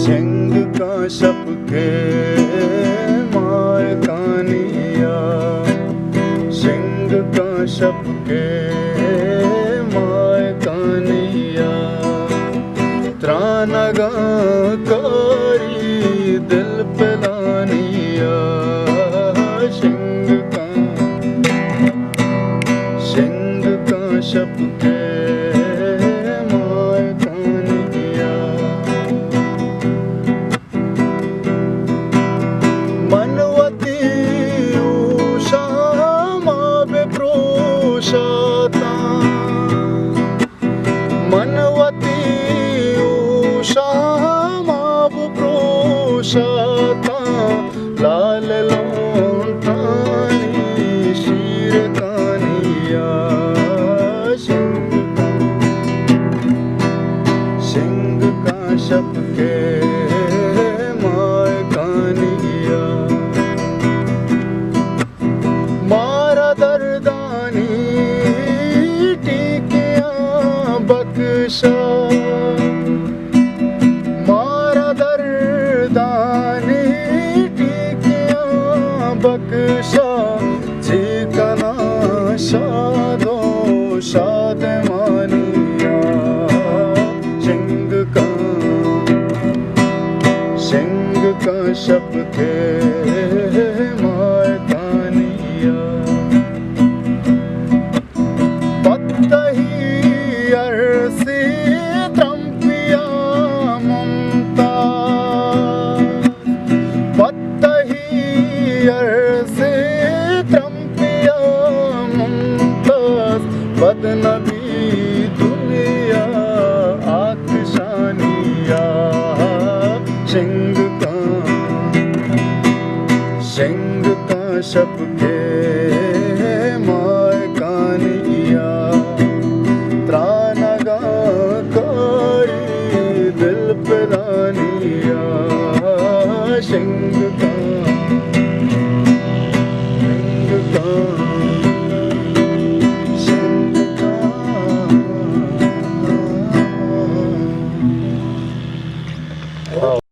सिंह काश्यप के माय कानिया, सिंह काश्यप के माय कानिया, त्रानगा कारी दिल पिलानिया, सिंह काश्यप के माय कानिया। मनवती उषा मावे प्रोषता, मनवती उषा मावे प्रोषता, लाल लोटानी शीर कानिया, सिंह काश्यप के माय कानिया। मारा दर्दानी टीकियां बख्शा, मारा दर्दानी टीकियां बख्शा, ठिकाना शादो शाद मानिया, सिंह काश्यप के माय कानिया। पत्तही अरसी त्रंपिया ममता, पत्तही अरसी त्रंपिया ममता, बदनबी दुनिया आतशानिया, सिंह काश्यप के